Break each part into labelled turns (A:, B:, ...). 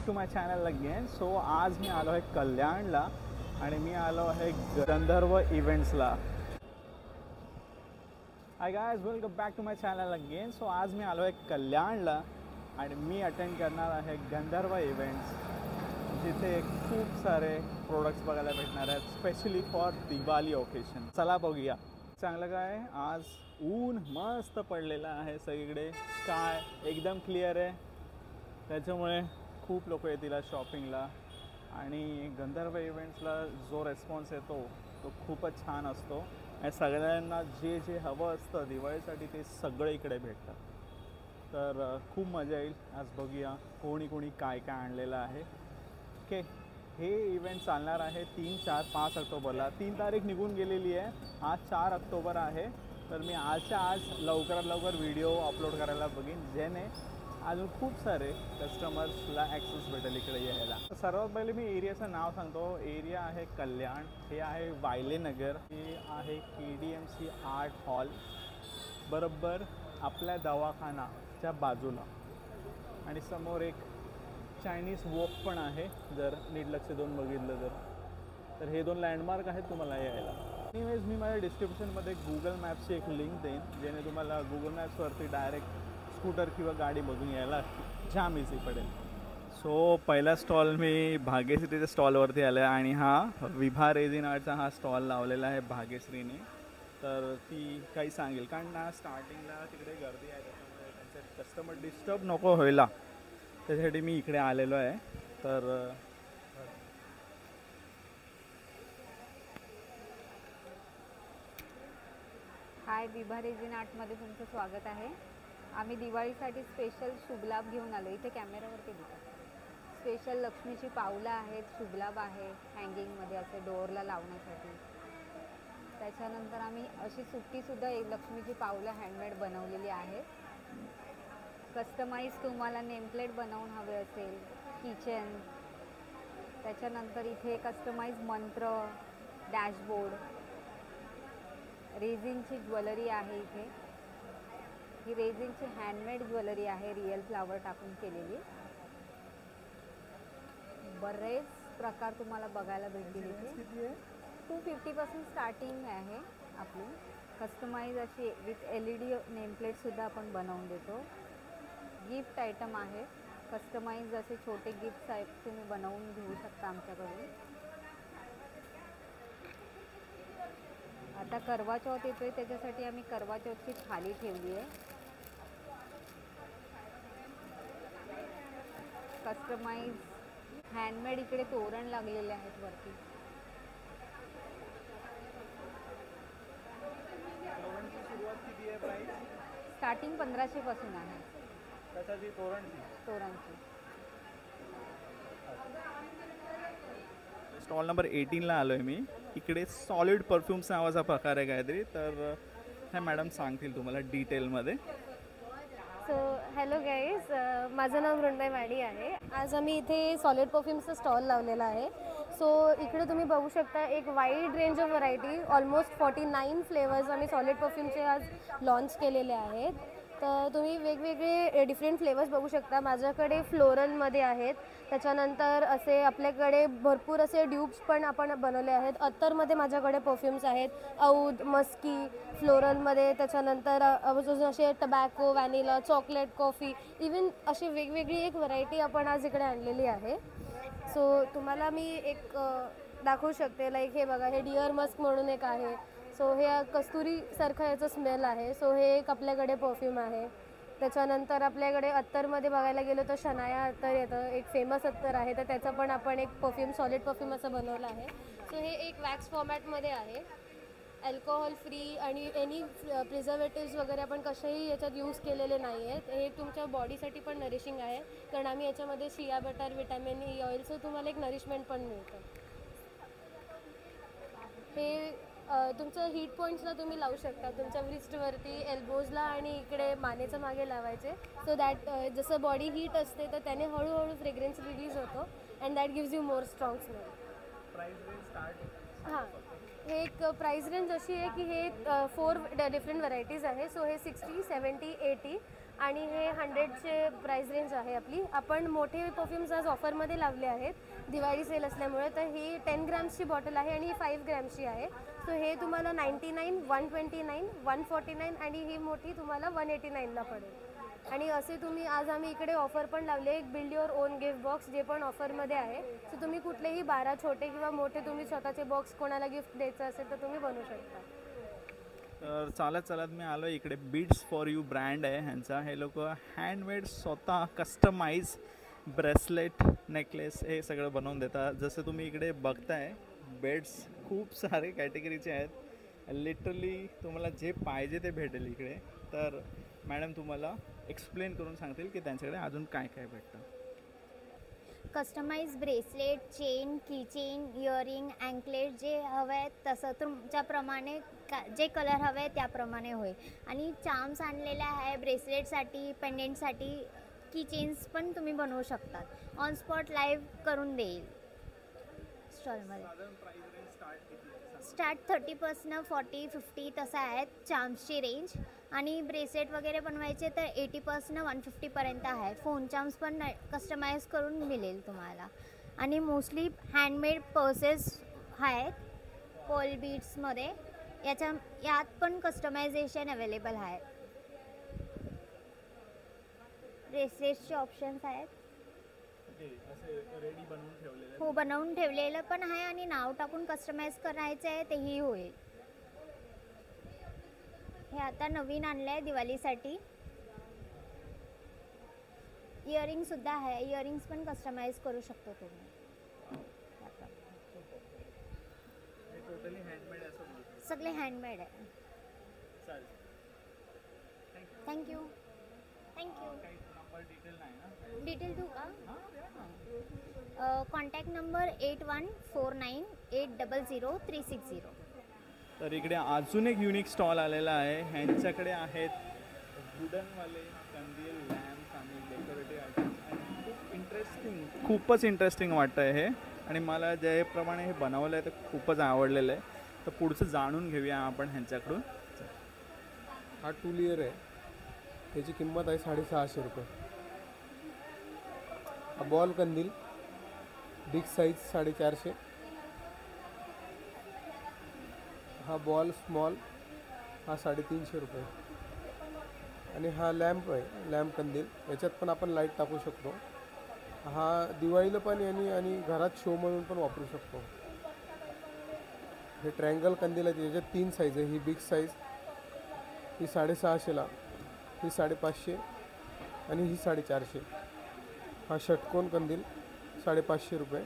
A: Back to my channel again. So आज मी आलो आहे कल्याणला आणि मी आलो आहे गंधर्व इव्हेंट्सला. Hi guys, welcome back to my channel again. So आज मी आलो आहे कल्याणला आणि मी अटेंड करणार आहे गंधर्व इव्हेंट्स, जिथे खूप सारे प्रोडक्ट्स बघायला भेटणार आहेत स्पेशली फॉर दिवाळी ओकेशन. चला बघूया. चांगलं काय, आज ऊन मस्त पडलेलं आहे, सगळीकडे स्काय एकदम क्लिअर आहे, त्याच्यामुळे खूप लोक येतील शॉपिंगला. आणि गंधर्व इव्हेंट्सला जो रेस्पॉन्स येतो तो खूपच छान असतो आणि सगळ्यांना जे जे हवं असतं दिवाळीसाठी ते सगळं इकडे भेटतं. तर खूप मजा येईल. आज बघूया कोणी कोणी काय काय आणलेलं आहे. ओके, हे इव्हेंट चालणार आहे 3, 4, 5 ऑक्टोबरला. 3 तारीख निघून गेलेली आहे, आज 4 ऑक्टोबर आहे. तर मी आजच्या आज लवकरात लवकर व्हिडिओ अपलोड करायला बघीन, जेणे अजून खूप सारे कस्टमर्सला ॲक्सेस भेटेल इकडे यायला. सर्वात पहिले मी एरियाचं नाव सांगतो. एरिया आहे कल्याण, हे आहे वायलेनगर, हे आहे KDMC आर्ट हॉल, बरोबर आपल्या दवाखानाच्या बाजूला. आणि समोर एक चायनीज वॉक पण आहे, जर नीट लक्ष देऊन बघितलं तर हे 2 लँडमार्क आहेत तुम्हाला यायला. एनिवेज, मी माझ्या डिस्क्रिप्शनमध्ये गुगल मॅप्सची एक लिंक देईन, जेणे तुम्हाला गुगल मॅप्सवरती डायरेक्ट स्कूटर किंवा गाडी बघून यायला जाम इझी पडेल. सो पहिला स्टॉल मी भाग्यश्रीच्या स्टॉलवरती आला आहे आणि हा विभा रेझिन आर्टचा हा स्टॉल लावलेला आहे भाग्यश्रीने. तर ती काही सांगेल, कारण ना स्टार्टिंगला तिकडे गर्दी आहे, त्याच्यामुळे त्यांचे कस्टमर डिस्टर्ब नको व्हायला, त्याच्यासाठी मी इकडे आलेलो आहे. तर
B: हाय, विभा रेझिन आर्टमध्ये तुमचं स्वागत आहे. आम्ही दिवाळीसाठी स्पेशल शुभलाभ घेऊन आलो. इथे कॅमेऱ्यावरती दिसतात. स्पेशल लक्ष्मीची पावलं आहेत, शुभलाभ आहे हँगिंगमध्ये असे डोअरला लावण्यासाठी. त्याच्यानंतर आम्ही अशी सुट्टीसुद्धा एक लक्ष्मीची पावलं हँडमेड बनवलेली आहेत. कस्टमाइज तुम्हाला नेमप्लेट बनवून हवे असेल, किचन. त्याच्यानंतर इथे कस्टमाइज मंत्र, डॅशबोर्ड, रेझिनची ज्वेलरी आहे. इथे ही रेझिनची हँडमेड ज्वेलरी आहे, रिअल फ्लावर टाकून केलेली. बरेच प्रकार तुम्हाला बघायला भेटतील इथे. 250पासून स्टार्टिंग आहे आपली. कस्टमाइज अशी विथ LED नेमप्लेटसुद्धा आपण बनवून देतो. गिफ्ट आयटम आहे, कस्टमाइज असे छोटे गिफ्ट्स आहेत, तुम्ही बनवून घेऊ शकता आमच्याकडून. आता करवा चौथ येतोय, त्याच्यासाठी आम्ही करवा चौथची थाली ठेवली आहे. कस्टमाइज हँडमेड इकडे तोरण लागलेले आहेत वरती. स्टार्टिंग 1500 पासून आहे. तोरणची.
A: स्टॉल नंबर 18ला आलो आहे मी. इकडे सॉलिड परफ्यूम्स नावाचा प्रकार आहे काहीतरी, तर ह्या मॅडम सांगतील तुम्हाला डिटेलमध्ये.
C: सो हॅलो गाईज, माझं नाव मृण्मय माडी आहे. आज आम्ही इथे सॉलिड परफ्यूमचा स्टॉल लावलेला आहे. सो इकडे तुम्ही बघू शकता एक wide range of variety, almost 49 flavours आम्ही सॉलिड परफ्यूमचे आज लॉन्च केलेले आहेत. तर तुम्ही वेगवेगळे डिफरंट फ्लेवर्स बघू शकता. माझ्याकडे फ्लोरलमध्ये आहेत, त्याच्यानंतर असे आपल्याकडे भरपूर असे ड्यूब्स पण आपण बनवले आहेत. अत्तरमध्ये माझ्याकडे परफ्यूम्स आहेत, औद, मस्की, फ्लोरलमध्ये. त्याच्यानंतर अजून असे tobacco, vanilla, chocolate, coffee, even अशी वेगवेगळी एक व्हरायटी आपण आज इकडे आणलेली आहे. सो तुम्हाला मी एक दाखवू शकते. लाईक हे बघा, हे डिअर मस्क म्हणून एक आहे. सो हे कस्तुरीसारखं याचं स्मेल आहे. सो हे एक आपल्याकडे परफ्यूम आहे. त्याच्यानंतर आपल्याकडे अत्तरमध्ये बघायला गेलो तर शनाया अत्तर येतं, एक फेमस अत्तर आहे, तर त्याचं पण आपण एक परफ्यूम, सॉलिड परफ्यूम असं बनवलं आहे. सो हे एक वॅक्स फॉर्मॅटमध्ये आहे, अल्कोहोल फ्री आणि एनी प्रिझर्वेटिव्स वगैरे आपण कशाही याच्यात यूज केलेले नाही आहेत. हे तुमच्या बॉडीसाठी पण नरिशिंग आहे, कारण आम्ही याच्यामध्ये shea butter, vitamin E oil, so तुम्हाला एक नरिशमेंट पण मिळतं. हे तुमचं हीट पॉईंट्सला तुम्ही लावू शकता, तुमच्या व्रिस्टवरती, एल्बोजला आणि इकडे मानेचं मागे लावायचे. सो दॅट जसं बॉडी हीट असते तर त्याने हळूहळू फ्रेग्रन्स रिलीज होतो and that gives you more strong smell. हां, हे एक प्राइस रेंज अशी आहे की हे 4 डिफरंट व्हरायटीज आहे. सो हे 60, 70, 80 आणि हे 100चे प्राइस रेंज आहे आपली. आपण मोठे परफ्यूम्स आज ऑफरमध्ये लावले आहेत दिवाळी सेल असल्यामुळे. तर ही 10 ग्रॅम्सची बॉटल आहे आणि ही 5 ग्रॅम्सची आहे. सो हे तुम्हाला 99, 129, 149 आणि ही मोठी तुम्हाला 189ला पडेल. आणि असे तुम्ही आज आम्ही इकडे ऑफर पण लावले, एक build your on gift box जे पण ऑफरमध्ये आहे. सो तुम्ही कुठलेही 12 छोटे किंवा मोठे तुम्ही स्वतःचे बॉक्स कोणाला गिफ्ट द्यायचं असेल तर तुम्ही बनवू शकता.
A: तर चालत चालत मी आलो इकडे. बीट्स फॉर यू ब्रँड आहे ह्यांचा. हे लोक हँडमेड स्वतः कस्टमाइज ब्रेसलेट नेकलेस हे सगळं बनवून देतात. जसं तुम्ही इकडे बघताय बेड्स खूप सारे कॅटेगरीचे आहेत. लिटरली तुम्हाला जे पाहिजे ते भेटेल इकडे. तर मॅडम तुम्हाला एक्सप्लेन करून सांगतील की त्यांच्याकडे अजून काय काय भेटतं.
D: Customize bracelet, chain, keychain, earring, anklet जे हवे आहेत तसं तुमच्याप्रमाणे जे कलर हवे त्याप्रमाणे होईल. आणि चार्म्स आणलेले आहे ब्रेसलेटसाठी, पेंडेंटसाठी. कीचेन्स पण तुम्ही बनवू शकतात. ऑन स्पॉट लाईव्ह करून देईल स्टॉलमध्ये. स्टार्ट 30पासनं 40, 50 तसं आहेत चार्म्सची रेंज. आणि ब्रेसलेट वगैरे बनवायचे तर 80पासनं 150पर्यंत आहे. फोन चार्म्स पण कस्टमाइज करून मिळेल तुम्हाला. आणि मोस्टली हँडमेड पर्सेस आहेत पोल बीड्समध्ये. यात पण कस्टमायझेशन अवेलेबल आहे. ब्रेसलेट्सचे ऑप्शन्स आहेत. हो, बनवून ठेवलेलं पण आहे आणि नाव टाकून कस्टमाइज करायचं आहे तेही होईल. हे आता नवीन आणलं आहे दिवाळीसाठी. इयरिंगसुद्धा आहे. इयरिंग्स पण कस्टमाइज करू शकतो तुम्ही. सगळे हँडमेड आहे. थँक्यू. डिटेल देऊ का? Contact number 8149800360.
A: तर इकडे अजून एक युनिक स्टॉल आलेला आहे. ह्यांच्याकडे आहेत वुडनवाले कंदील, लॅम्प्स आणि डेकोरेटिव्ह आयटम्स. आणि खूपच इंटरेस्टिंग वाटतं आहे हे. आणि मला ज्याप्रमाणे हे बनवलं आहे ते खूपच आवडलेलं आहे. तर पुढचं जाणून घेऊया आपण ह्यांच्याकडून.
E: हा 2 लेयर आहे. त्याची किंमत आहे 650 रुपये. हा बॉल कंदील बिग साईज 450. हा बॉल स्मॉल हा 350 रुपये. आणि हा लॅम्प आहे, लॅम्प कंदील. याच्यात पण आपण लाईट टाकू शकतो. हा दिवाळीला पण आणि घरात शो म्हणून पण वापरू शकतो. हे ट्रायंगल कंदील आहे. याच्यात 3 साईज आहे. ही बिग साईज ही 650ला, ही 550 आणि ही 450. हा षटकोन कंदील 550 रुपये.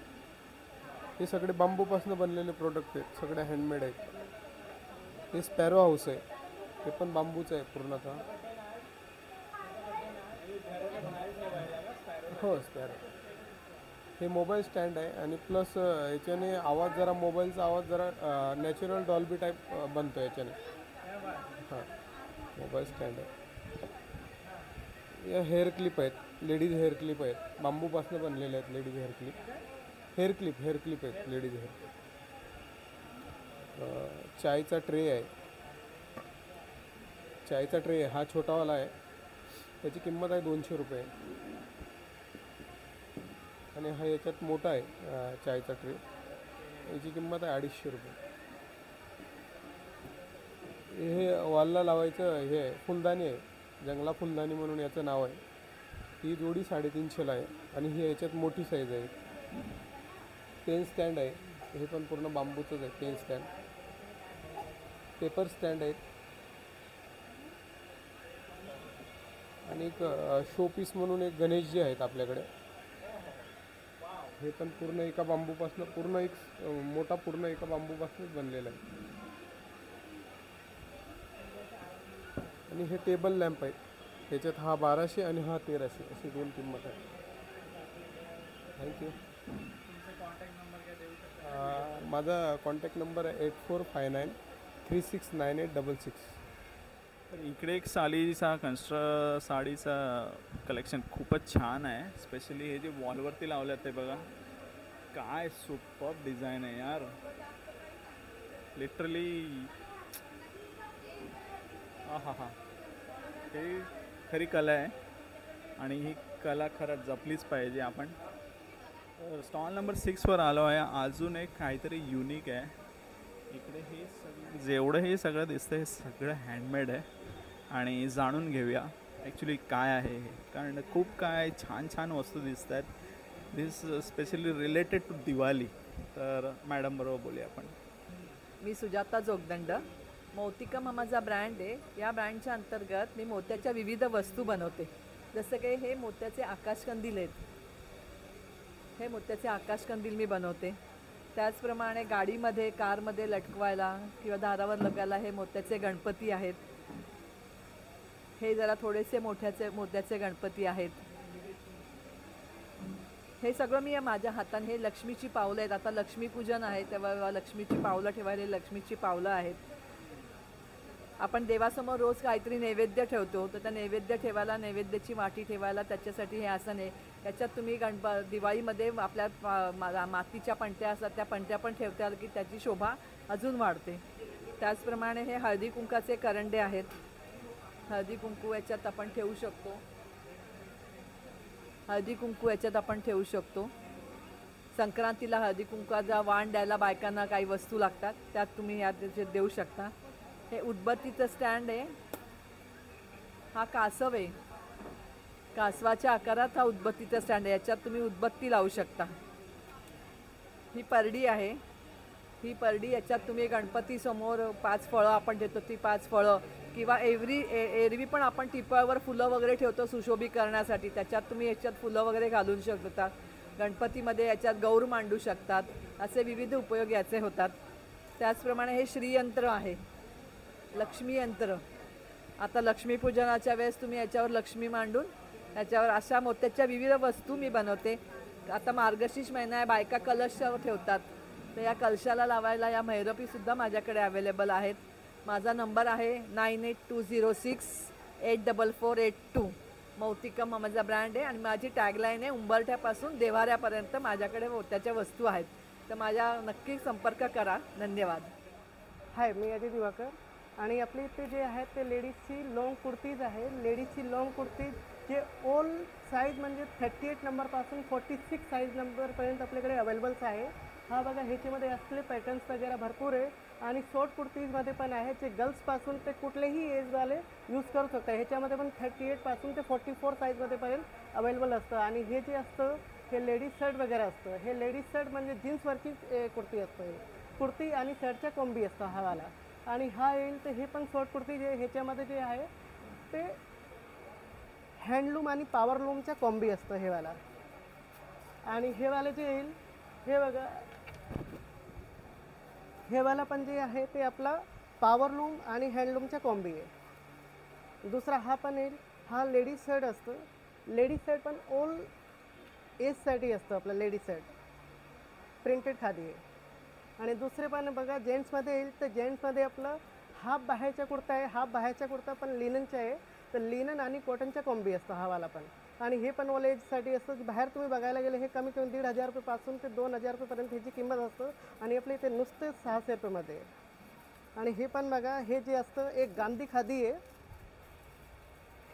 E: हे सगळे बांबूपासून बनलेले प्रोडक्ट आहेत. सगळे हँडमेड आहेत. हे स्पॅरो हाऊस आहे. हे पण बांबूचं आहे पूर्णतः. हो, स्पॅरो. हे मोबाईल स्टँड आहे. आणि प्लस याच्याने आवाज जरा मोबाईलचा आवाज जरा नॅचरल डॉल्बी टाईप बनतो याच्याने. हां, मोबाईल स्टँड आहे. या हेअर क्लिप आहेत. लेडीज हेअर क्लिप आहेत. बांबूपासून बनलेले आहेत ladies hair clip. Hair clip आहेत लेडीज हेअर. चायचा ट्रे आहे. चायचा ट्रे हा छोटावाला आहे. त्याची किंमत आहे 200 रुपये. आणि हा याच्यात मोठा आहे चायचा ट्रे. याची किंमत आहे 250 रुपये. हे वॉलला लावायचं हे फुलदाणी आहे. जंगला फुलदाणी म्हणून याचं नाव आहे. ही जोडी 350ला आहे. आणि ही याच्यात मोठी साईज आहे. पेन स्टँड आहे. हे पण पूर्ण बांबूचंच आहे. Pen stand. पेपर स्टँड आहेत. आणि एक शो पीस म्हणून एक गणेशजी आहेत आपल्याकडे. हे पण पूर्ण एका बांबूपासून पूर्ण एक मोठा पूर्ण एका बांबूपासूनच बनलेला आहे. आणि हे टेबल लॅम्प आहेत. त्याच्यात हा 1200 आणि हा 1300 अशी 2 किंमत आहे. थँक्यू. माझा कॉन्टॅक्ट नंबर आहे 8459369866.
A: तर इकडे एक साडीचा कलेक्शन खूपच छान आहे. स्पेशली हे जे वॉलवरती लावलं ते बघा, काय सुपर डिझाईन आहे यार. लिटरली हा हे खरी कला आहे आणि ही कला खरंच जपलीच पाहिजे आपण. स्टॉल नंबर 6वर आलो आहे. अजून एक काहीतरी युनिक आहे इकडे. हे सगळं जेवढं हे सगळं दिसतं हे सगळं हँडमेड आहे आणि जाणून घेऊया ॲक्च्युली काय आहे हे, कारण खूप काय छान छान वस्तू दिसत आहेत. दिस स्पेशली रिलेटेड टू दिवाळी. तर मॅडम बरोबर बोलूया आपण.
F: मी सुजाता जोगदंड. मोतिकम हा माझा ब्रँड आहे. या ब्रँडच्या अंतर्गत मी मोत्याच्या विविध वस्तू बनवते. जसं की हे मोत्याचे आकाशकंदील आहेत. हे मोत्याचे आकाशकंदील मी बनवते. त्याचप्रमाणे गाडीमध्ये कारमध्ये लटकवायला किंवा दारावर लगायला हे मोत्याचे गणपती आहेत. हे जरा थोडेसे मोत्याचे गणपती आहेत. हे सगळं मी माझ्या हाताने, हे लक्ष्मीची पावलं आहेत. आता लक्ष्मीपूजन आहे तेव्हा लक्ष्मीची पावलं ठेवायला लक्ष्मीची पावलं आहेत. आपण देवासमोर रोज काहीतरी नैवेद्य ठेवतो, तर त्या नैवेद्य ठेवायला, नैवेद्याची वाटी ठेवायला त्याच्यासाठी हे आसन आहे. याच्यात तुम्ही दिवाळीमध्ये आपल्या मातीच्या पणत्या असतात त्या पणत्या पण ठेवता की त्याची शोभा अजून वाढते. त्याचप्रमाणे हे हळदी कुंकाचे करंडे आहेत. हळदी कुंकू याच्यात आपण ठेवू शकतो. हळदी कुंकू याच्यात आपण ठेवू शकतो. संक्रांतीला हळदी कुंकाचा वाण द्यायला बायकांना काही वस्तू लागतात, त्यात तुम्ही यात देऊ शकता. हे उदबत्तीचं स्टँड आहे. हा कासव आहे. कासवाच्या आकारात हा उदबत्तीचा स्टँड आहे. याच्यात तुम्ही उदबत्ती लावू शकता. ही परडी आहे. ही परडी याच्यात तुम्ही गणपतीसमोर 5 फळं आपण देतो, ती 5 फळं किंवा एरवी पण आपण टिपावर फुलं वगैरे ठेवतो सुशोभीकरणासाठी, त्याच्यात तुम्ही याच्यात फुलं वगैरे घालून शकता. गणपतीमध्ये याच्यात गौर मांडू शकतात. असे विविध उपयोग याचे होतात. त्याचप्रमाणे हे श्रीयंत्र आहे, लक्ष्मी यंत्र. आता लक्ष्मीपूजनाच्या वेळेस तुम्ही याच्यावर लक्ष्मी मांडून याच्यावर अशा मोत्याच्या विविध वस्तू मी बनवते. आता मार्गशीर्ष महिना आहे, बायका कलशावर ठेवतात, तर या कलशाला लावायला या मैरपीसुद्धा माझ्याकडे अवेलेबल आहेत. माझा नंबर आहे 9820684482. मौतिकम हा माझा ब्रँड आहे आणि माझी टॅगलाईन आहे उंबरठ्यापासून देव्हाऱ्यापर्यंत माझ्याकडे मोत्याच्या वस्तू आहेत. तर माझ्या नक्की संपर्क करा. धन्यवाद.
G: हाय, मी अजय दिवाकर आणि आपल्या इथे जे आहेत ते लेडीजची लॉंग कुर्तीज आहे. लेडीजची लॉंग कुर्तीज जे ऑल साईज म्हणजे 38 नंबरपासून 46 साईज नंबरपर्यंत आपल्याकडे अवेलेबल्स आहे. हा बघा, ह्याच्यामध्ये असले पॅटर्न्स वगैरे भरपूर आहे आणि शॉर्ट कुर्तीजमध्ये पण आहे जे गर्ल्सपासून ते कुठलेही एजवाले यूज करू शकतात. ह्याच्यामध्ये पण 38पासून ते 44 साईजमध्ये पर्यंत अवेलेबल असतं. आणि हे जे असतं हे लेडीज शर्ट वगैरे असतं. हे लेडीज शर्ट म्हणजे जीन्सवरची कुर्ती असतं. कुर्ती आणि शर्टच्या कॉम्बी असतं हा वाला. आणि हा येईल तर हे पण शॉर्ट कुर्ती जे ह्याच्यामध्ये जे आहे ते हँडलूम आणि पॉवरलूमच्या कॉम्बी असतं हे वाला. आणि हे वाले जे येईल हे बघा, हे वाला पण जे आहे ते आपला पॉवरलूम आणि हँडलूमच्या कॉम्बी आहे. दुसरा हा पण येईल, हा लेडीज शर्ट असतं. लेडीज शर्ट पण ऑल एजसाठी असतं आपलं लेडीज शर्ट, प्रिंटेड खादी आहे. आणि दुसरे पण बघा जेंट्समध्ये येईल तर जेंट्समध्ये आपलं हाफ बाहेरचा कुर्ता आहे. हाफ बाहेरचा कुर्ता पण लिननचा आहे, तर लिनन आणि कॉटनच्या कॉम्बी असतं हा वाला पण. आणि हे पण ऑल एजसाठी असतं. बाहेर तुम्ही बघायला गेले हे कमी कमी 1,500 रुपयेपासून ते 2,000 रुपयेपर्यंत ह्याची किंमत असतं. आणि आपल्या इथे नुसते 600 रुपयेमध्ये आहे. आणि हे पण बघा, हे जे असतं एक गांधी खादी आहे.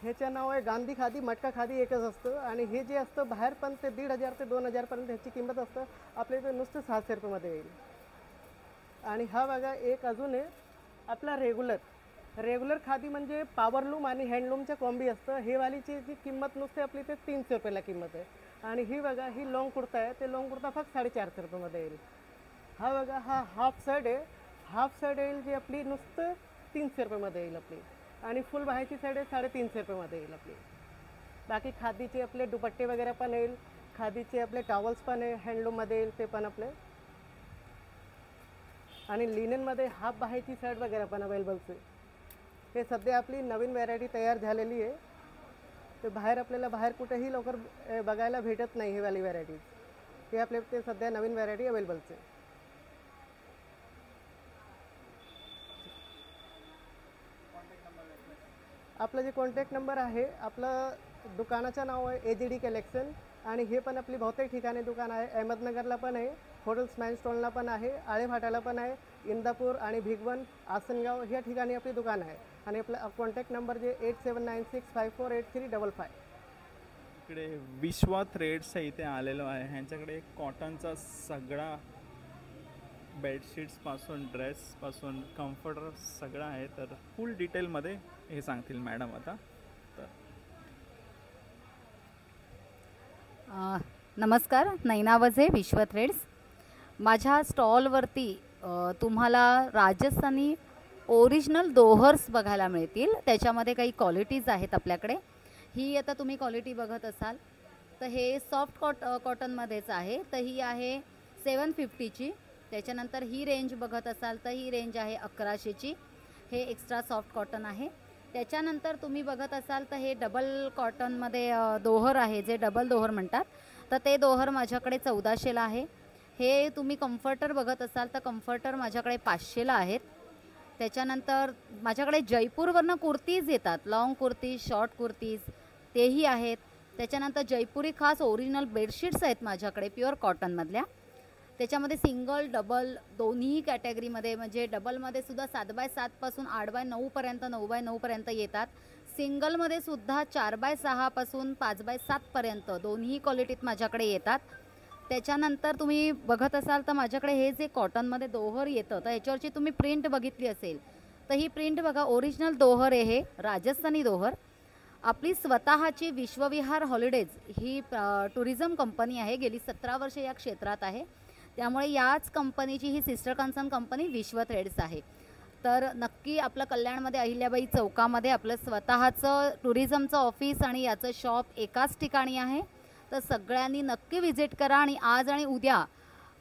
G: ह्याचं नाव आहे गांधी खादी, मटका खादी एकच असतं. आणि हे जे असतं बाहेर पण ते 1,500 ते 2,000पर्यंत ह्याची किंमत असतं. आपल्या इथे नुसते 600 रुपयेमध्ये येईल. आणि हा बघा एक अजून आहे आपला रेग्युलर खादी म्हणजे पॉवरलूम आणि हँडलूमच्या कॉम्बी असतं. हे वालीची जी किंमत नुसते आपली ते 300 रुपयाला किंमत आहे. आणि ही बघा ही लॉंग कुर्ता आहे, ते लॉंग कुर्ता फक्त 450 रुपयामध्ये येईल. हा बघा हा हाफ शर्ट आहे. हाफ शर्ट येईल जी आपली नुसतं 300 रुपयामध्ये येईल आपली. आणि फुल बाहेरची साईड आहे 350 रुपयामध्ये येईल आपली. बाकी खादीचे आपले दुपट्टे वगैरे पण येईल. खादीचे आपले टॉवल्स पण आहे हँडलूममध्ये येईल ते पण आपले. आणि लिननमध्ये हाफ बाहेरची शर्ट वगैरे पण अवेलेबल्स आहे. हे सध्या आपली नवीन व्हरायटी तयार झालेली आहे. ते आपल्याला बाहेर कुठेही लवकर बघायला भेटत नाही ही वाली व्हरायटीज. हे आपल्या ते सध्या नवीन व्हरायटी अवेलेबल्स आहे. आपलं जे कॉन्टॅक्ट नंबर आहे, आपलं दुकानाचं नाव आहे AGD कलेक्शन. आणि हे पण आपली बहुतेक ठिकाणी दुकान आहे. अहमदनगरला पण आहे हॉटेल स्मॅन स्टॉलला पण आहे, आळेभाटाला पण आहे, इंदापूर आणि भिगवण, आसनगाव ह्या ठिकाणी आपली दुकान आहे. आणि आपला कॉन्टॅक्ट नंबर जे 8796548355.
A: इकडे विश्वा थ्रेड्स इथे आलेलो आहे. ह्यांच्याकडे कॉटनचा सगळा बेडशीट्सपासून ड्रेसपासून कम्फर्टर सगळं आहे. तर फुल डिटेलमध्ये हे सांगतील मॅडम आता. तर
H: नमस्कार, नैना वझे, विश्व थ्रेड्स. माझ्या स्टॉलवरती तुम्हाला राजस्थानी ओरिजिनल दोहर्स बघायला मिळतील. त्याच्यामध्ये काही क्वालिटीज आहेत आपल्याकडे. ही आता तुम्ही क्वालिटी बघत असाल तर हे सॉफ्ट कॉटनमध्येच आहे. तर ही आहे 750ची. त्याच्यानंतर ही रेंज बघत असाल तर ही रेंज आहे 1100ची. हे एक्स्ट्रा सॉफ्ट कॉटन आहे. त्याच्यानंतर तुम्ही बघत असाल तर हे डबल कॉटनमध्ये दोहर आहे, जे डबल दोहर म्हणतात. तर ते दोहर माझ्याकडे 1400ला आहे. हे तुम्ही कम्फर्टर बघत असाल तर कम्फर्टर माझ्याकडे 500ला आहेत. त्याच्यानंतर माझ्याकडे जयपूरवरनं कुर्तीज येतात, लॉंग कुर्तीज, शॉर्ट कुर्तीज तेही आहेत. त्याच्यानंतर जयपुरी खास ओरिजिनल बेडशीट्स आहेत माझ्याकडे प्युअर कॉटनमधल्या. त्याच्यामध्ये सिंगल डबल दोन्ही कॅटेगरीमध्ये, म्हणजे डबलमध्ये सुद्धा 7x7पासून 8x9पर्यंत 9x9पर्यंत येतात. सिंगलमध्ये सुद्धा 4x6पासून 5x7पर्यंत दोन्ही क्वालिटीत माझ्याकडे येतात. त्याच्यानंतर तुम्ही बघत असाल तर माझ्याकडे हे जे कॉटनमध्ये दोहर येतं तर ह्याच्यावरची तुम्ही प्रिंट बघितली असेल तर ही प्रिंट बघा, ओरिजिनल दोहर आहे, हे राजस्थानी दोहर. आपली स्वतःची विश्वविहार हॉलिडेज ही टुरिझम कंपनी आहे, गेली 17 वर्ष या क्षेत्रात आहे. त्यामुळे याच कंपनीची ही सिस्टर कन्सर्न कंपनी विश्व थ्रेड्स आहे. तर नक्की आपलं कल्याणमध्ये अहिल्याबाई चौकामध्ये आपलं स्वतःचं टुरिझमचं ऑफिस आणि याचं शॉप एकाच ठिकाणी आहे. तर सगळ्यांनी नक्की व्हिजिट करा. आणि आज आणि उद्या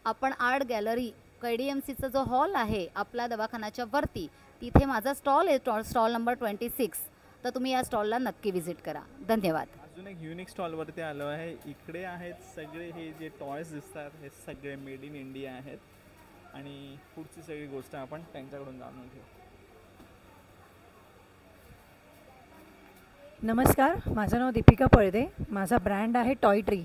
H: आपण आर्ट गॅलरी KDMCचा जो हॉल आहे आपला दवाखान्याच्या वरती, तिथे माझा स्टॉल आहे, स्टॉल नंबर 26. तर तुम्ही या स्टॉलला नक्की व्हिजिट करा. धन्यवाद.
A: अजून एक युनिक स्टॉलवरती आलो आहे. इकडे आहेत सगळे हे जे टॉयज दिसतात हे सगळे मेड इन इंडिया आहेत. आणि पुढची सगळी गोष्ट आपण त्यांच्याकडून जाणून घेऊ.
I: नमस्कार, माझं नाव दीपिका पळदे. माझा ब्रँड आहे टॉय ट्री.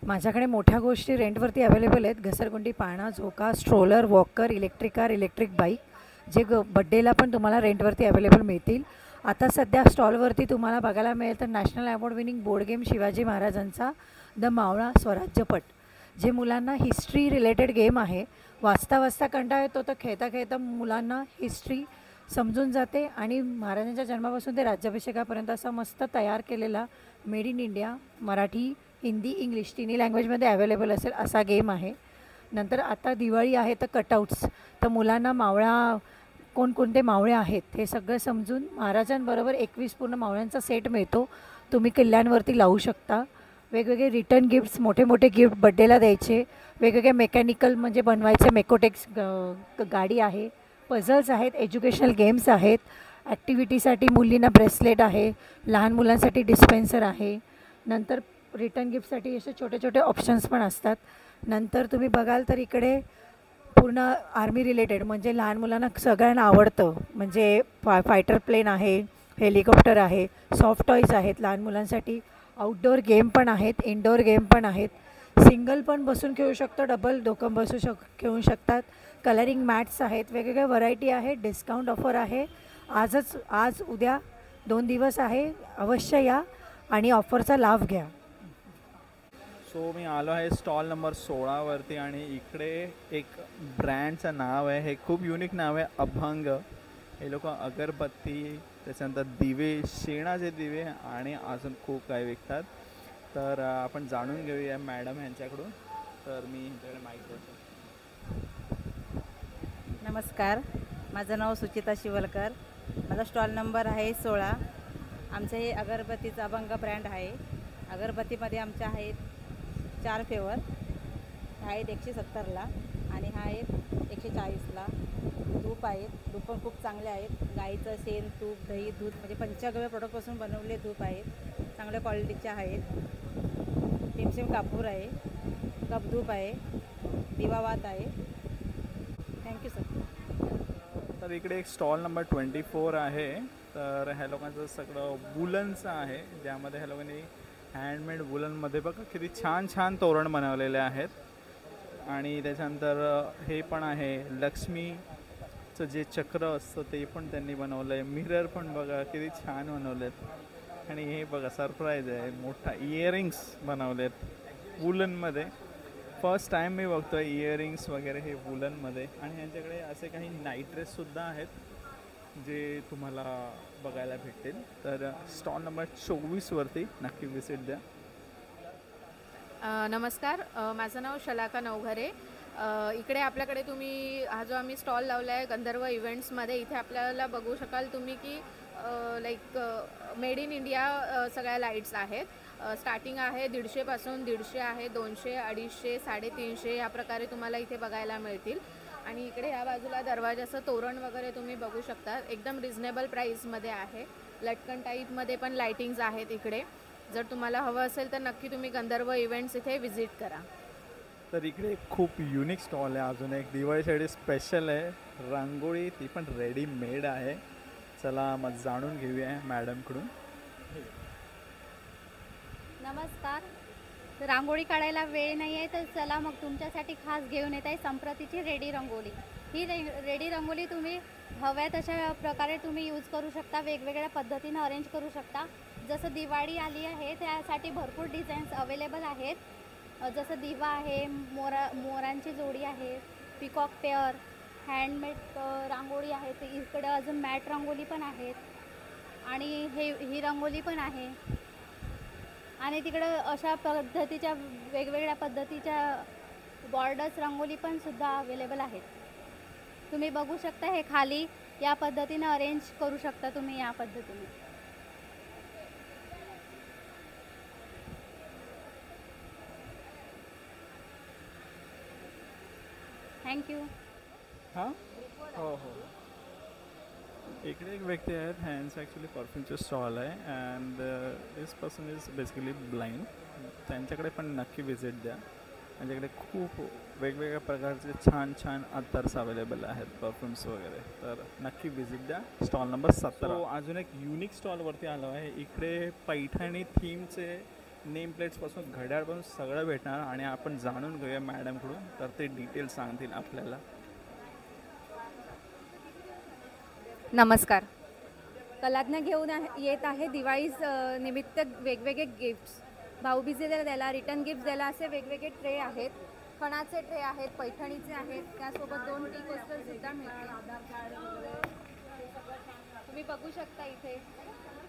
I: माझ्याकडे मोठ्या गोष्टी रेंटवरती अवेलेबल आहेत. घसरगुंडी, पाळणा, झोका, stroller, walker, electric car, electric bike, जे बड्डेला पण तुम्हाला रेंटवरती अवेलेबल मिळतील. आता सध्या स्टॉलवरती तुम्हाला बघायला मिळेल तर national award winning board game Shivaji महाराजांचा द मावळा स्वराज्यपट, जे मुलांना हिस्ट्री रिलेटेड गेम आहे. वाचता वाचता कंटाळा येतो तर खेळता खेळता मुलांना हिस्ट्री समजून जाते. आणि महाराजांच्या जन्मापासून ते राज्याभिषेकापर्यंत असा मस्त तयार केलेला made in India, Marathi, Hindi, English तिन्ही लँग्वेजमध्ये अवेलेबल असेल असा गेम आहे. नंतर आता दिवाळी आहे तर कटआउट्स, तर मुलांना मावळा कोणकोणते मावळे आहेत हे सगळं समजून महाराजांबरोबर 21 पूर्ण मावळ्यांचा सेट मिळतो, तुम्ही किल्ल्यांवरती लावू शकता. वेगवेगळे रिटर्न गिफ्ट्स, मोठे मोठे गिफ्ट बड्डेला द्यायचे. वेगवेगळे मेकॅनिकल म्हणजे बनवायचे मेकोटेक्स गाडी आहे, पझल्स आहेत, एज्युकेशनल गेम्स आहेत, ॲक्टिव्हिटीसाठी मुलींना ब्रेसलेट आहे, लहान मुलांसाठी डिस्पेन्सर आहे. नंतर रिटर्न गिफ्टसाठी असे छोटे छोटे ऑप्शन्स पण असतात. नंतर तुम्ही बघाल तर इकडे पूर्ण आर्मी रिलेटेड, म्हणजे लहान मुलांना सगळ्यांना आवडतं, म्हणजे फायटर प्लेन आहे, हेलिकॉप्टर आहे, सॉफ्ट टॉईज आहेत लहान मुलांसाठी, आउटडोअर गेम पण आहेत, इनडोअर गेम पण आहेत. सिंगल पण बसून खेळू शकतो, डबल दोघं बसू खेळू शकतात. कलरिंग मॅट्स आहेत, वेगवेगळ्या व्हरायटी आहेत. डिस्काउंट ऑफर आहे. आज उद्या 2 दिवस आहे, अवश्य या आणि ऑफरचा लाभ घ्या.
A: सो मी आलो आहे स्टॉल नंबर 16वरती आणि इकडे एक ब्रँडचं नाव आहे, हे खूप युनिक नाव आहे, अभंग. हे लोक अगरबत्ती, त्याच्यानंतर दिवे, शेणाचे दिवे आणि अजून खूप काही विकतात. तर आपण जाणून घेऊया मॅडम यांच्याकडून. तर मी ह्यांच्याकडे माईक देतो.
J: नमस्कार, माझं नाव सुचिता शिवलकर. माझा स्टॉल नंबर आहे 16. आमचं हे अगरबत्तीचं अभंग ब्रँड आहे. अगरबत्तीमध्ये आमच्या आहेत 4 फ्लेवर आहेत, 170ला आणि हा आहेत 140ला. तूप आहेत, तूप पण खूप चांगले आहेत. गाईचं शेण, तूप, दही, दूध म्हणजे पंचगव्य प्रोडक्टपासून बनवलेले तूप आहेत, चांगल्या क्वालिटीचे आहेत. टिमशिम कापूर आहे, कपधूप आहे, दिवावात आहे. Thank you sir.
A: तर इकडे एक स्टॉल नंबर 24 आहे. तर ह्या लोकांचं सगळं वुलनचं आहे, ज्यामध्ये ह्या लोकांनी हँडमेड वुलनमध्ये बघा किती छान छान तोरण बनवलेले आहेत. आणि त्याच्यानंतर हे पण आहे लक्ष्मीचं जे चक्र असतं ते पण त्यांनी बनवलं आहे. मिरर पण बघा किती छान बनवलेत. आणि हे बघा सरप्राईज आहे, मोठा इयरिंग्स बनवलेत वुलनमध्ये. फर्स्ट टाईम मी बघतो आहे इयरिंग्स वगैरे हे वुलनमध्ये. आणि यांच्याकडे असे काही नाईट ड्रेससुद्धा आहेत जे तुम्हाला बघायला भेटतील. तर स्टॉल नंबर 24वरती नक्की व्हिजिट द्या.
K: नमस्कार, माझं नाव शलाका नवघरे. इकडे आपल्याकडे तुम्ही हा जो आम्ही स्टॉल लावला आहे गंधर्व इव्हेंट्समध्ये, इथे आपल्याला बघू शकाल तुम्ही की लाईक मेड इन इंडिया सगळ्या लाईट्स आहेत. स्टार्टिंग आहे 150 पासून, 150 आहे, 200, 250, 350 या प्रकारे तुम्हाला इथे बघायला मिळतील. आणि इकडे ह्या बाजूला दरवाजाचं तोरण वगैरे तुम्ही बघू शकता, एकदम रिजनेबल प्राईसमध्ये आहे. लटकन टाईपमध्ये पण लाईटिंग्स आहेत इकडे. जर तुम्हाला हवं असेल तर नक्की तुम्ही गंधर्व इव्हेंट्स इथे व्हिजिट करा.
A: तर इकडे एक खूप युनिक स्टॉल आहे. अजून एक दिवाळीसाठी स्पेशल आहे रांगोळी, ती पण रेडीमेड आहे. चला मग जाणून घेऊया मॅडमकडून.
L: नमस्कार. रांगोळी काढायला वेळ नाही आहे तर चला मग तुमच्यासाठी खास घेऊन येत आहे संप्रतीची रेडी रंगोली. ही रेडी रंगोली तुम्ही हव्या तशा प्रकारे तुम्ही यूज करू शकता, वेगवेगळ्या पद्धतीनं अरेंज करू शकता. जसं दिवाळी आली आहे त्यासाठी भरपूर डिझाईन्स अवेलेबल आहेत. जसं दिवा आहे, मोरांची जोडी आहे, पिकॉक पेअर, हँडमेड रांगोळी आहे. इकडं अजून मॅट रांगोली पण आहेत आणि ही रंगोली पण आहे. आणि तिकडं अशा पद्धतीच्या वेगवेगळ्या पद्धतीच्या बॉर्डर्स रंगोली पण सुद्धा अवेलेबल आहेत. तुम्ही बघू शकता, हे खाली या पद्धतीनं अरेंज करू शकता तुम्ही या पद्धतीने. थँक्यू.
A: हां हो हो. इकडे एक व्यक्ती आहेत, ह्यांचं ॲक्च्युली परफ्यूमचं स्टॉल आहे and this person is basically blind. त्यांच्याकडे पण नक्की व्हिजिट द्या. त्यांच्याकडे खूप वेगवेगळ्या प्रकारचे छान छान अत्तर्स अवेलेबल आहेत, परफ्युम्स वगैरे. तर नक्की व्हिजिट द्या स्टॉल नंबर 17. अजून एक युनिक स्टॉलवरती आलो आहे. इकडे पैठणी थीमचे नेम प्लेट्सपासून घड्याळपासून सगळं भेटणार आणि आपण जाणून घेऊया मॅडमकडून, तर ते डिटेल सांगतील आपल्याला.
M: नमस्कार. कलाज्ञा घेऊन येत आहे दिवाळी निमित्त वेगवेगळे गिफ्ट्स, भाऊबीजेला द्यायला, रिटर्न गिफ्ट द्यायला असे वेगवेगळे ट्रे आहेत. खणाचे ट्रे आहेत, पैठणीचे आहेत, त्यासोबत 2 टी कोस्टर सुद्धा मिळतील. तुम्ही बघू शकता इथे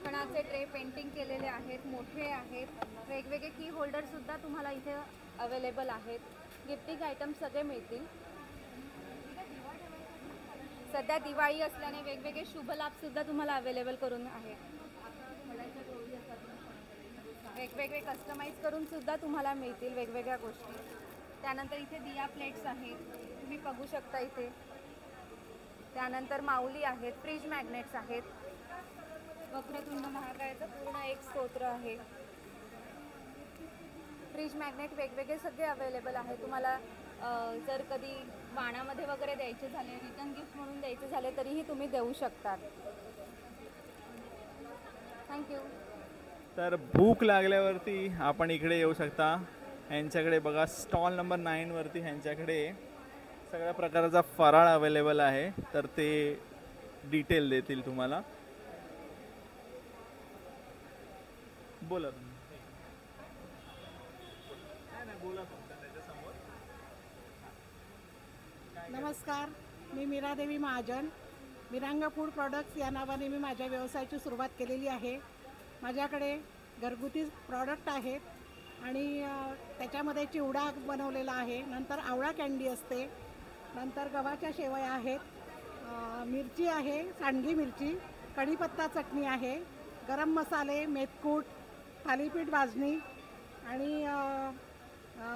M: खणाचे ट्रे पेंटिंग केलेले आहेत, मोठे आहेत. वेगवेगळे की होल्डर सुद्धा तुम्हाला इथे अवेलेबल आहेत. गिफ्टिंग आयटम सगळे मिळतील. सध्या दिवाळी असल्याने वेगवेगळे शुभ लाभ सुद्धा तुम्हाला अवेलेबल करून आहे. वेगवेगळे कस्टमाइज करून सुद्धा तुम्हाला मिळतील वेगवेगळ्या गोष्टी. त्यानंतर इथे दिया प्लेट्स आहेत, तुम्ही बघू शकता इथे. त्यानंतर माऊली आहेत, फ्रीज मॅग्नेट्स आहेत, वक्रतुंड महाकायाचं पूर्ण एक स्तोत्र आहे. फ्रीज मॅग्नेट वेगवेगळे सगळे अवेलेबल आहे. तुम्हाला जर कधी वाणामध्ये वगैरे द्यायचे झाले, रिटर्न गिफ्ट म्हणून द्यायचे झाले तरीही तुम्ही देऊ शकतात. थँक्यू.
A: तर भूक लागल्यावरती आपण इकडे येऊ शकता. ह्यांच्याकडे बघा स्टॉल नंबर 9वरती ह्यांच्याकडे सगळ्या प्रकारचा फराळ अवेलेबल आहे, तर ते डिटेल देतील तुम्हाला. बोला
N: नमस्कार. मी मीरादेवी महाजन. मिरांगा फूड प्रॉडक्ट्स या नावाने मी माझ्या व्यवसायाची सुरुवात केलेली आहे. माझ्याकडे घरगुती प्रॉडक्ट आहेत आणि त्याच्यामध्ये चिवडा बनवलेला आहे, नंतर आवळा कँडी असते, नंतर गव्हाच्या शेवया आहेत, मिरची आहे, सांडगी मिरची, कढीपत्ता चटणी आहे, गरम मसाले, मेथकूट, थालीपीठ भाजणी आणि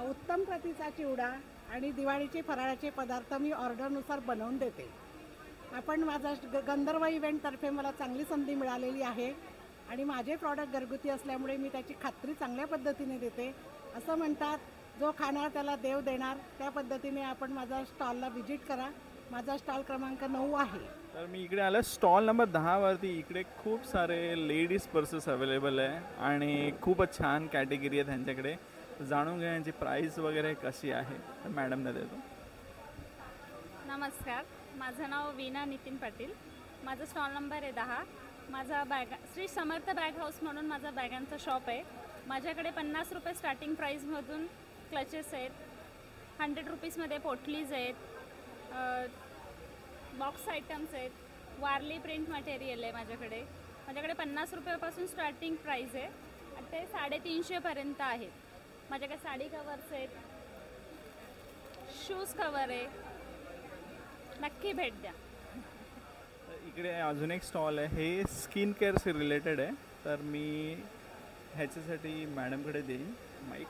N: उत्तम प्रतीचा चिवडा आणि दिवाळीचे फराळाचे पदार्थ मी ऑर्डरनुसार बनवून देते. आपण माझा गंधर्व इव्हेंटतर्फे मला चांगली संधी मिळालेली आहे आणि माझे प्रॉडक्ट घरगुती असल्यामुळे मी त्याची खात्री चांगल्या पद्धतीने देते. असं म्हणतात, जो खाणार त्याला देव देणार, त्या पद्धतीने आपण माझा स्टॉलला व्हिजिट करा. माझा स्टॉल क्रमांक 9 आहे.
A: तर मी इकडे आलो स्टॉल नंबर 10वरती. इकडे खूप सारे लेडीज पर्सेस अवेलेबल आहे आणि खूपच छान कॅटेगरी आहे त्यांच्याकडे. जाणून घेण्याची प्राईस वगैरे कशी आहे तर मॅडमने देतो.
O: नमस्कार, माझं नाव वीणा नितीन पाटील. माझा स्टॉल नंबर आहे 10. माझा श्री समर्थ बॅग हाऊस म्हणून माझा बॅगांचा शॉप आहे. माझ्याकडे 50 रुपये स्टार्टिंग प्राईजमधून क्लचेस आहेत, 100 रुपीजमध्ये पोटलीज आहेत, बॉक्स आयटम्स आहेत, वारली प्रिंट मटेरियल आहे माझ्याकडे. माझ्याकडे 50 रुपयापासून स्टार्टिंग प्राईज आहे आणि ते 350पर्यंत आहेत. माझ्याकडे साडी कवर्स आहेत, शूज कवर आहे. नक्की भेट द्या.
A: इकडे अजून एक स्टॉल आहे, हे स्किन केअरशी रिलेटेड आहे. तर मी ह्याच्यासाठी मॅडमकडे देईन माईक.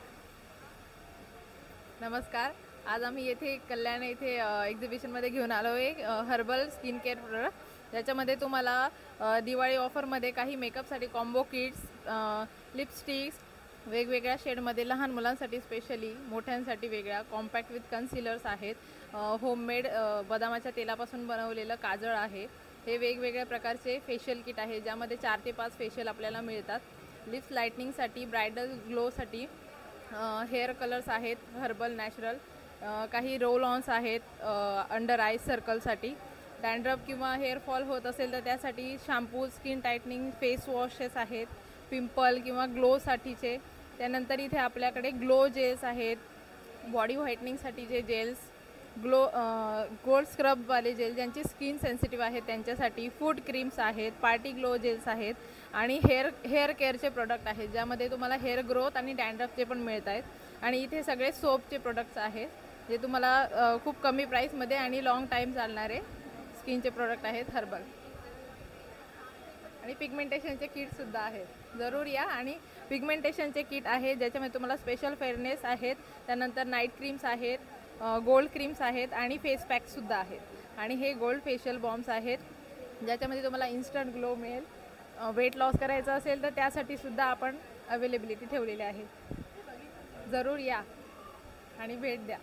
K: नमस्कार, आज आम्ही येथे कल्याण येथे एक्झिबिशनमध्ये घेऊन आलो आहे हर्बल स्किन केअर प्रोडक्ट. ज्याच्यामध्ये तुम्हाला दिवाळी ऑफरमध्ये काही मेकअपसाठी कॉम्बो किट्स, लिपस्टिक्स वेगवेगळ्या शेडमध्ये, लहान मुलांसाठी स्पेशली, मोठ्यांसाठी वेगळ्या, कॉम्पॅक्ट विथ कन्सिलर्स आहेत, होममेड बदामाच्या तेलापासून बनवलेलं काजळ आहे. हे वेगवेगळ्या प्रकारचे फेशियल किट आहे ज्यामध्ये 4 ते 5 फेशियल आपल्याला मिळतात. लिप्स लाईटनिंगसाठी, ब्रायडल ग्लोसाठी हेअर कलर्स आहेत हर्बल नॅचरल, काही रोल ऑन्स आहेत अंडर आय सर्कलसाठी. डॅन्ड्रफ किंवा हेअरफॉल होत असेल तर त्यासाठी शॅम्पू, स्किन टाईटनिंग फेस वॉशेस आहेत, पिंपल किंवा ग्लोसाठीचे. त्यानंतर इथे आपल्याकडे ग्लो जेल्स आहेत, बॉडी व्हाईटनिंगसाठीचे जेल्स, गोल्ड स्क्रबवाले जेल ज्यांची स्किन सेन्सिटिव्ह आहे त्यांच्यासाठी, फूड क्रीम्स आहेत, पार्टी ग्लो जेल्स आहेत आणि हेअर केअरचे प्रोडक्ट आहेत ज्यामध्ये तुम्हाला हेअर ग्रोथ आणि डॅन्ड्रफचे पण मिळत आहेत. आणि इथे सगळे सोपचे प्रोडक्ट्स आहेत जे तुम्हाला खूप कमी प्राईसमध्ये आणि लॉंग टाईम चालणारे स्किनचे प्रोडक्ट आहेत हर्बल. आणि पिगमेंटेशनचे किटसुद्धा आहेत, जरूर या. आणि पिगमेंटेशनचे किट आहे ज्याच्यामध्ये तुम्हाला स्पेशल फेअरनेस आहेत, त्यानंतर नाईट क्रीम्स आहेत, गोल्ड क्रीम्स आहेत आणि फेस पॅकसुद्धा आहेत. आणि हे गोल्ड फेशियल बॉम्ब्स आहेत ज्याच्यामध्ये तुम्हाला इन्स्टंट ग्लो मिळेल. वेट लॉस करायचं असेल तर त्यासाठी सुद्धा आपण अवेलेबिलिटी ठेवलेली आहे. जरूर या आणि भेट द्या.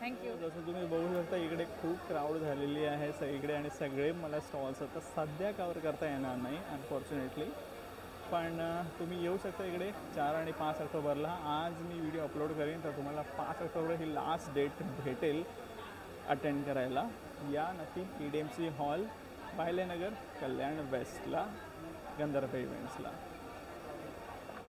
K: थँक्यू.
A: जसं तुम्ही बघू शकता इकडे खूप क्राऊड झालेली आहे सगळीकडे आणि सगळे मला स्टॉल्स आता सध्या कवर करता येणार नाही अनफॉर्च्युनेटली. पण तुम्ही येऊ शकता इकडे 4 आणि 5 ऑक्टोबरला. आज मी व्हिडिओ अपलोड करेन तर तुम्हाला 5 ऑक्टोबर ही लास्ट डेट भेटेल अटेंड करायला. या नक्की KDMC हॉल, पाहिलेनगर, कल्याण वेस्टला, गंधर्व इव्हेंट्सला.